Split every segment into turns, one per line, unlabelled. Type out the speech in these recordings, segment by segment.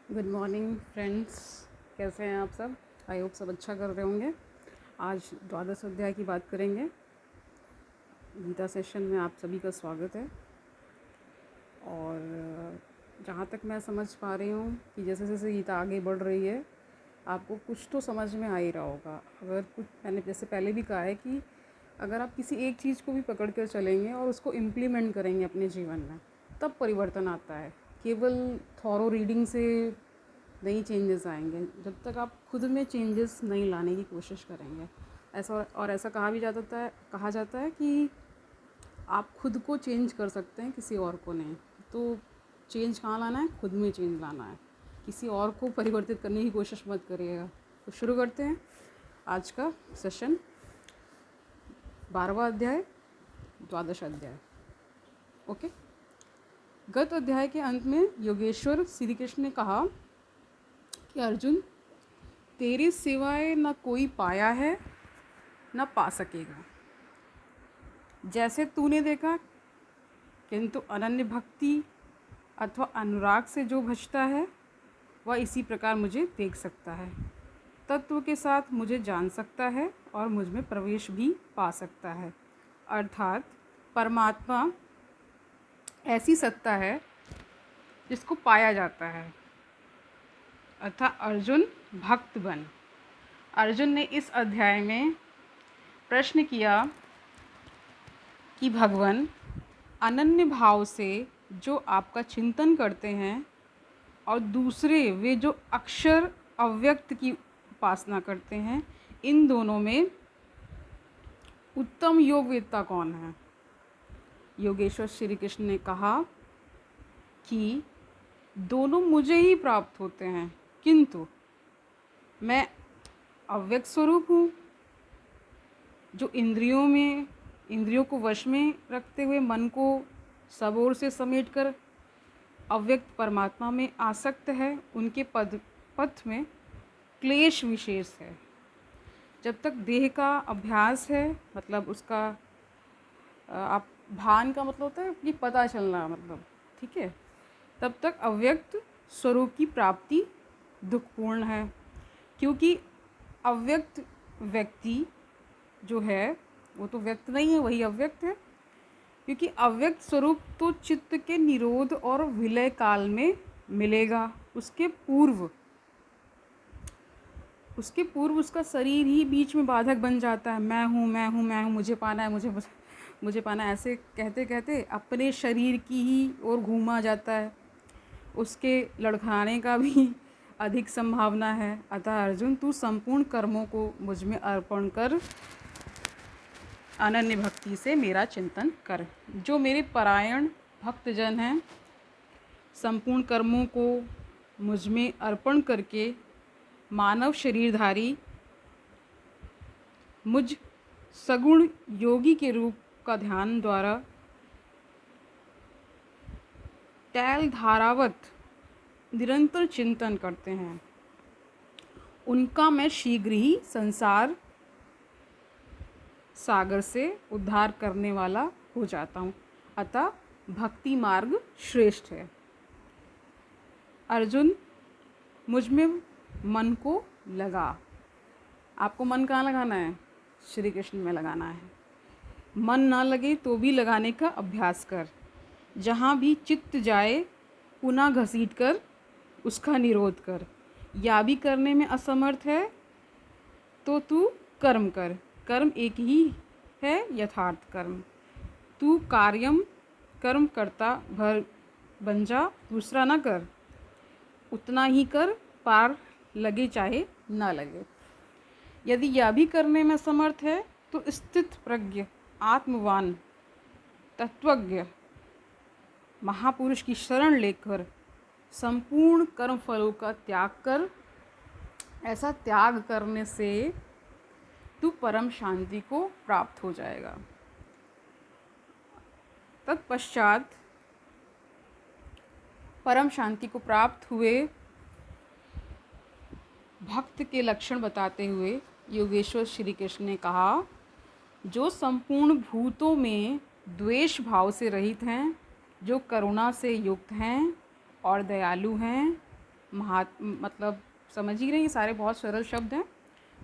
Good morning friends, कैसे हैं आप सब। आई होप सब अच्छा कर रहे होंगे। आज द्वादश अध्याय की बात करेंगे। गीता सेशन में आप सभी का स्वागत है। और जहाँ तक मैं समझ पा रही हूँ कि जैसे जैसे गीता आगे बढ़ रही है, आपको कुछ तो समझ में आ ही रहा होगा। अगर कुछ मैंने जैसे पहले भी कहा है कि अगर आप किसी एक चीज़ को भी पकड़ कर चलेंगे और उसको इम्प्लीमेंट करेंगे अपने जीवन में, तब परिवर्तन आता है। केवल थॉरो रीडिंग से नहीं चेंजेस आएंगे जब तक आप खुद में चेंजेस नहीं लाने की कोशिश करेंगे। ऐसा कहा जाता है कि आप खुद को चेंज कर सकते हैं, किसी और को नहीं। तो चेंज कहाँ लाना है? खुद में चेंज लाना है। किसी और को परिवर्तित करने की कोशिश मत करिएगा। तो शुरू करते हैं आज का सेशन। 12वां अध्याय, द्वादश अध्याय। ओके। गत अध्याय के अंत में योगेश्वर श्री कृष्ण ने कहा कि अर्जुन, तेरे सिवाय न कोई पाया है न पा सकेगा। जैसे तूने देखा, किंतु अनन्य भक्ति अथवा अनुराग से जो भजता है वह इसी प्रकार मुझे देख सकता है, तत्व के साथ मुझे जान सकता है और मुझ में प्रवेश भी पा सकता है। अर्थात परमात्मा ऐसी सत्ता है जिसको पाया जाता है। अर्थात अर्जुन, भक्त बन। अर्जुन ने इस अध्याय में प्रश्न किया कि भगवान, अनन्य भाव से जो आपका चिंतन करते हैं और दूसरे वे जो अक्षर अव्यक्त की उपासना करते हैं, इन दोनों में उत्तम योगवेत्ता कौन है? योगेश्वर श्री कृष्ण ने कहा कि दोनों मुझे ही प्राप्त होते हैं, किंतु मैं अव्यक्त स्वरूप हूँ जो इंद्रियों को वश में रखते हुए मन को सब ओर से समेट कर अव्यक्त परमात्मा में आसक्त है। उनके पथ में क्लेश विशेष है। जब तक देह का अभ्यास है, मतलब उसका आप भान का मतलब होता है कि पता चलना, मतलब ठीक है, तब तक अव्यक्त स्वरूप की प्राप्ति दुखपूर्ण है। क्योंकि अव्यक्त व्यक्ति जो है वो तो व्यक्त नहीं है, वही अव्यक्त है। क्योंकि अव्यक्त स्वरूप तो चित्त के निरोध और विलय काल में मिलेगा। उसके पूर्व उसका शरीर ही बीच में बाधक बन जाता है। मैं हूँ, मैं हूँ, मैं हूँ, मुझे पाना है, मुझे पाना है, ऐसे कहते कहते अपने शरीर की ही ओर घूमा जाता है। उसके लड़खड़ाने का भी अधिक संभावना है। अतः अर्जुन, तू संपूर्ण कर्मों को मुझ में अर्पण कर अनन्य भक्ति से मेरा चिंतन कर। जो मेरे परायण भक्तजन हैं, संपूर्ण कर्मों को मुझ में अर्पण करके मानव शरीरधारी मुझ सगुण योगी के रूप का ध्यान द्वारा तैल धारावत निरंतर चिंतन करते हैं, उनका मैं शीघ्र ही संसार सागर से उद्धार करने वाला हो जाता हूँ। अतः भक्ति मार्ग श्रेष्ठ है। अर्जुन, मुझ में मन को लगा। आपको मन कहाँ लगाना है? श्री कृष्ण में लगाना है। मन ना लगे तो भी लगाने का अभ्यास कर। जहाँ भी चित्त जाए पुनः घसीट कर उसका निरोध कर। या भी करने में असमर्थ है तो तू कर्म कर। कर्म एक ही है, यथार्थ कर्म। तू कर्म करता भर बन जा, दूसरा ना कर। उतना ही कर, पार लगे चाहे ना लगे। यदि यह भी करने में समर्थ है तो स्थित प्रज्ञ, आत्मवान, तत्वज्ञ महापुरुष की शरण लेकर संपूर्ण कर्म फलों का त्याग कर। ऐसा त्याग करने से तू परम शांति को प्राप्त हो जाएगा। तत्पश्चात परम शांति को प्राप्त हुए भक्त के लक्षण बताते हुए योगेश्वर श्री कृष्ण ने कहा, जो संपूर्ण भूतों में द्वेष भाव से रहित हैं, जो करुणा से युक्त हैं और दयालु हैं, मतलब समझ ही रहे हैं, सारे बहुत सरल शब्द हैं।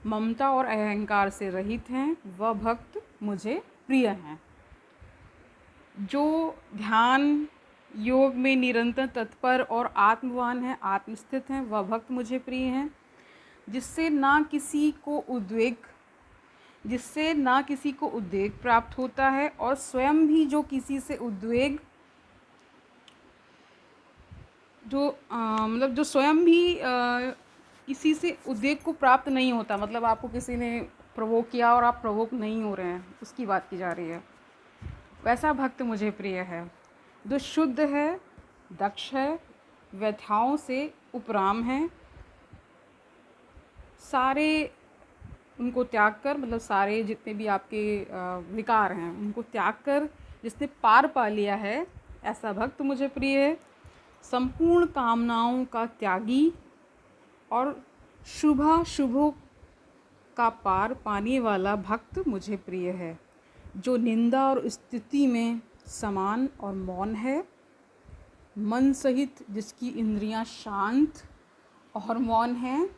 ममता और अहंकार से रहित हैं, वह भक्त मुझे प्रिय हैं। जो ध्यान योग में निरंतर तत्पर और आत्मवान है, आत्मस्थित हैं, वह भक्त मुझे प्रिय हैं। जिससे ना किसी को उद्वेग प्राप्त होता है और स्वयं भी जो किसी से उद्वेग मतलब जो स्वयं भी किसी से उद्वेग को प्राप्त नहीं होता, मतलब आपको किसी ने प्रवोक किया और आप प्रवोक नहीं हो रहे हैं, उसकी बात की जा रही है, वैसा भक्त मुझे प्रिय है। जो शुद्ध है, दक्ष है, व्यथाओं से उपराम है, सारे उनको त्याग कर, मतलब सारे जितने भी आपके विकार हैं उनको त्याग कर जिसने पार पा लिया है, ऐसा भक्त मुझे प्रिय है। संपूर्ण कामनाओं का त्यागी और शुभों का पार पाने वाला भक्त मुझे प्रिय है। जो निंदा और स्तुति में समान और मौन है, मन सहित जिसकी इंद्रियां शांत और मौन हैं,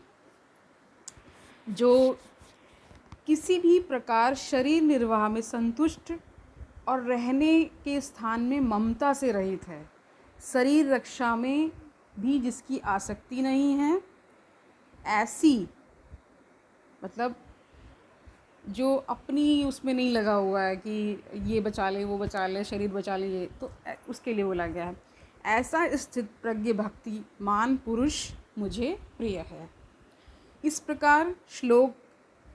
जो किसी भी प्रकार शरीर निर्वाह में संतुष्ट और रहने के स्थान में ममता से रहित है, शरीर रक्षा में भी जिसकी आसक्ति नहीं है, ऐसी मतलब जो अपनी उसमें नहीं लगा हुआ है कि ये बचा ले वो बचा ले, शरीर बचा ले, ये तो उसके लिए बोला गया है। ऐसा स्थित प्रज्ञ भक्तिमान पुरुष मुझे प्रिय है। इस प्रकार श्लोक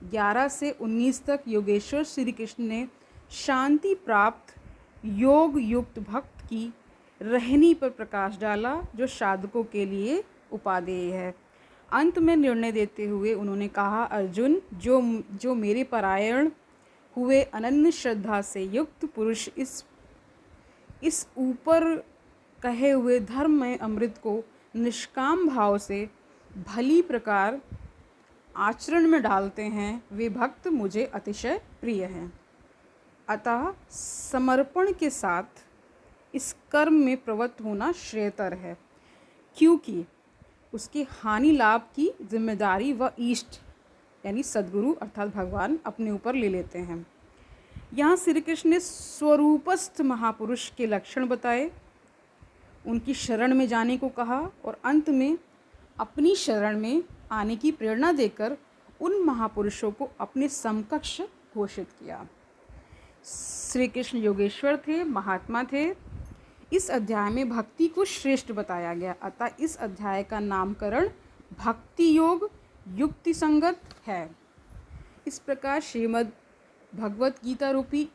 11 से 19 तक योगेश्वर श्री कृष्ण ने शांति प्राप्त योग युक्त भक्त की रहनी पर प्रकाश डाला, जो साधकों के लिए उपादेय है। अंत में निर्णय देते हुए उन्होंने कहा, अर्जुन, जो मेरे परायण हुए अनन्य श्रद्धा से युक्त पुरुष इस ऊपर कहे हुए धर्ममय अमृत को निष्काम भाव से भली प्रकार आचरण में डालते हैं, वे भक्त मुझे अतिशय प्रिय हैं। अतः समर्पण के साथ इस कर्म में प्रवृत्त होना श्रेयतर है, क्योंकि उसके हानि लाभ की जिम्मेदारी वह इष्ट यानी सद्गुरु अर्थात भगवान अपने ऊपर ले लेते हैं। यहाँ श्री कृष्ण ने स्वरूपस्थ महापुरुष के लक्षण बताए, उनकी शरण में जाने को कहा और अंत में अपनी शरण में आने की प्रेरणा देकर उन महापुरुषों को अपने समकक्ष घोषित किया। श्री कृष्ण योगेश्वर थे, महात्मा थे। इस अध्याय में भक्ति को श्रेष्ठ बताया गया, अतः इस अध्याय का नामकरण भक्ति योग युक्ति संगत है। इस प्रकार श्रीमद् भगवत गीता रूपी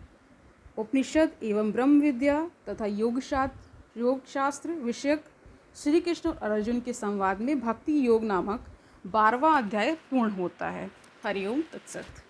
उपनिषद एवं ब्रह्म विद्या तथा योग शास्त्र विषयक श्री कृष्ण और अर्जुन के संवाद में भक्ति योग नामक 12वां अध्याय पूर्ण होता है। हरिओम तत्सत।